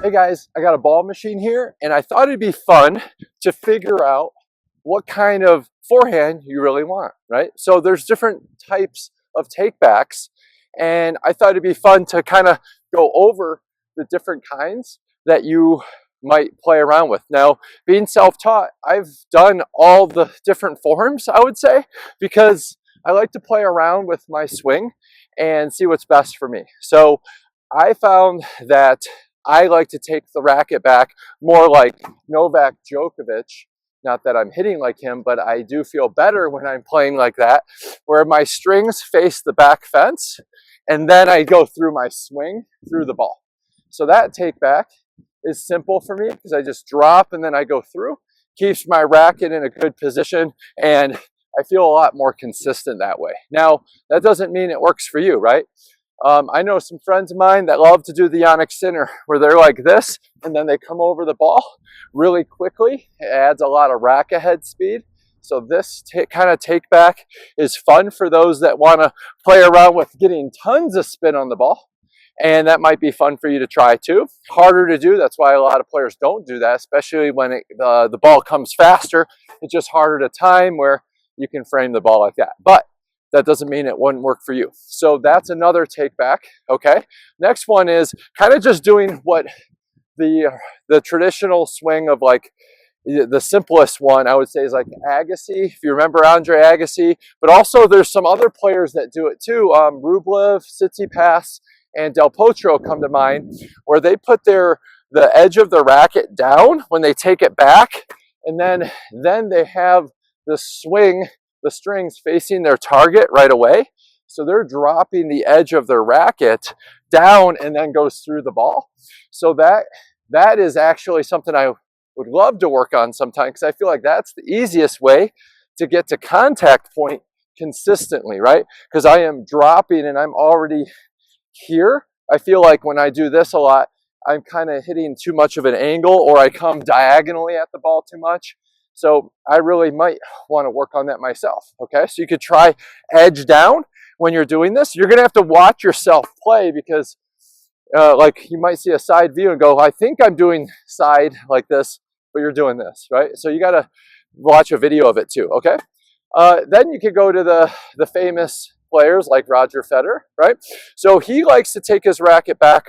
Hey guys, I got a ball machine here, and I thought it'd be fun to figure out what kind of forehand you really want, right? So there's different types of takebacks, and I thought it'd be fun to kind of go over the different kinds that you might play around with. Now, being self-taught, I've done all the different forms, I would say, because I like to play around with my swing and see what's best for me. So I found that I like to take the racket back more like Novak Djokovic. Not that I'm hitting like him, but I do feel better when I'm playing like that, where my strings face the back fence, and then I go through my swing through the ball. So that take back is simple for me because I just drop and then I go through. Keeps my racket in a good position, and I feel a lot more consistent that way. Now, that doesn't mean it works for you, right? I know some friends of mine that love to do the Onic center, where they're like this, and then they come over the ball really quickly. It adds a lot of racket head speed. So this kind of take back is fun for those that want to play around with getting tons of spin on the ball. And that might be fun for you to try too. Harder to do, that's why a lot of players don't do that, especially when the ball comes faster. It's just harder to time where you can frame the ball like that. But that doesn't mean it wouldn't work for you. So that's another take back, okay? Next one is kind of just doing what the traditional swing of, like, the simplest one I would say is like Agassi, if you remember Andre Agassi, but also there's some other players that do it too. Rublev, Tsitsipas, and Del Potro come to mind, where they put the edge of the racket down when they take it back, and then they have the strings facing their target right away. So they're dropping the edge of their racket down and then goes through the ball. So that is actually something I would love to work on sometime, because I feel like that's the easiest way to get to contact point consistently, right? Because I am dropping and I'm already here. I feel like when I do this a lot, I'm kind of hitting too much of an angle, or I come diagonally at the ball too much. So I really might want to work on that myself, okay? So you could try edge down when you're doing this. You're going to have to watch yourself play, because like, you might see a side view and go, I think I'm doing side like this, but you're doing this, right? So you got to watch a video of it too, okay? Then you could go to the famous players like Roger Federer, right? So he likes to take his racket back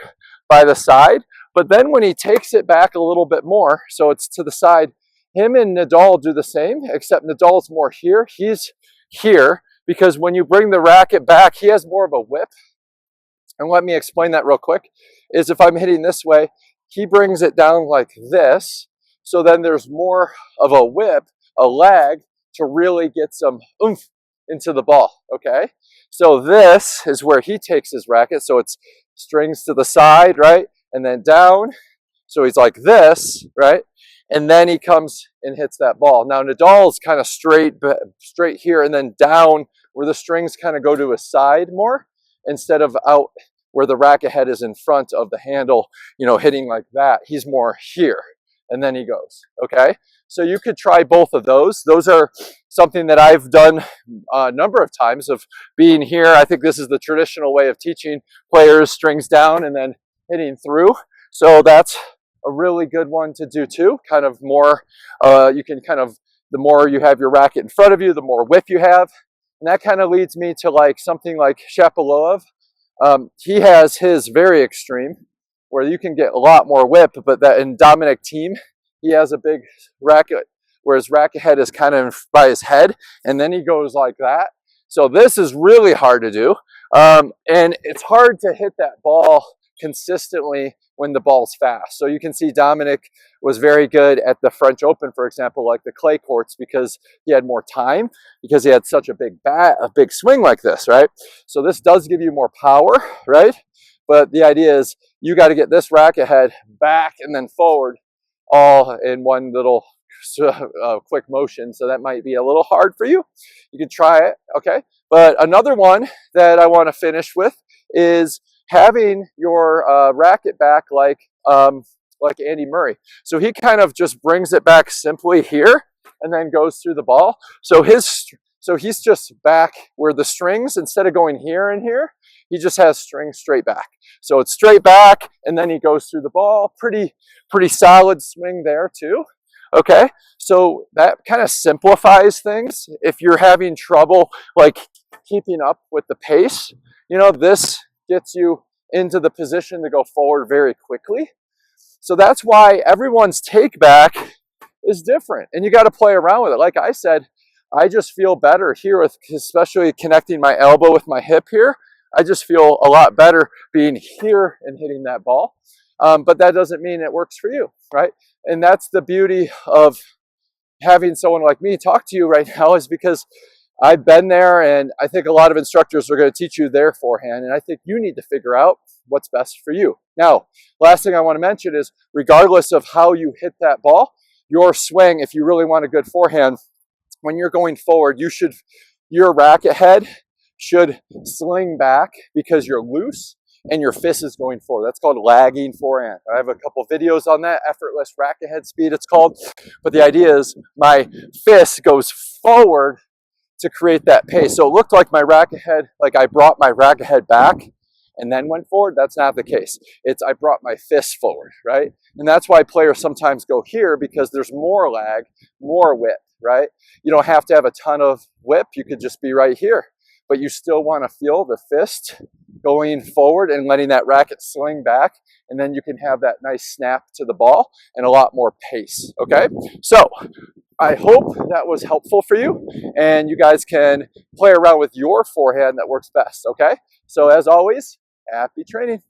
by the side, but then when he takes it back a little bit more, so it's to the side, him and Nadal do the same, except Nadal's more here. He's here because when you bring the racket back, he has more of a whip. And let me explain that real quick, is if I'm hitting this way, he brings it down like this. So then there's more of a whip, a lag, to really get some oomph into the ball, okay? So this is where he takes his racket. So it's strings to the side, right? And then down. So he's like this, right? And then he comes and hits that ball. Now Nadal's kind of straight here and then down, where the strings kind of go to his side more, instead of out where the racket head is in front of the handle, you know, hitting like that. He's more here, and then he goes, okay? So you could try both of those. Those are something that I've done a number of times, of being here. I think this is the traditional way of teaching players, strings down and then hitting through. So that's a really good one to do too. Kind of more, you can kind of, the more you have your racket in front of you, the more whip you have. And that kind of leads me to like something like Shapovalov. He has his very extreme, where you can get a lot more whip, but that in Dominic Thiem, he has a big racket where his racket head is kind of by his head, and then he goes like that. So this is really hard to do. And it's hard to hit that ball consistently when the ball's fast. So you can see Dominic was very good at the French Open, for example, like the clay courts, because he had more time, because he had such a big swing like this, right? So this does give you more power, right? But the idea is you got to get this racket head back and then forward all in one little quick motion. So that might be a little hard for you. You can try it, okay? But another one that I want to finish with is having your racket back like Andy Murray. So he kind of just brings it back simply here and then goes through the ball. So he's just back where the strings, instead of going here and here, He just has string straight back. So it's straight back, and then he goes through the ball. Pretty solid swing there too. Okay, so that kind of simplifies things. If you're having trouble like keeping up with the pace, you know, this gets you into the position to go forward very quickly. So that's why everyone's take back is different, and you got to play around with it. Like I said, I just feel better here with, especially connecting my elbow with my hip here. I just feel a lot better being here and hitting that ball. But that doesn't mean it works for you, right? And that's the beauty of having someone like me talk to you right now, is because I've been there, and I think a lot of instructors are going to teach you their forehand, and I think you need to figure out what's best for you. Now, last thing I want to mention is, regardless of how you hit that ball, your swing, if you really want a good forehand, when you're going forward, your racket head should sling back because you're loose and your fist is going forward. That's called lagging forehand. I have a couple videos on that, effortless racket head speed it's called. But the idea is my fist goes forward to create that pace. So it looked like my racket head, like I brought my racket head back and then went forward. That's not the case. It's I brought my fist forward, right? And that's why players sometimes go here, because there's more lag, more whip, right? You don't have to have a ton of whip. You could just be right here, but you still want to feel the fist going forward and letting that racket sling back, and then you can have that nice snap to the ball and a lot more pace, okay? So I hope that was helpful for you, and you guys can play around with your forehand that works best, okay? So as always, happy training.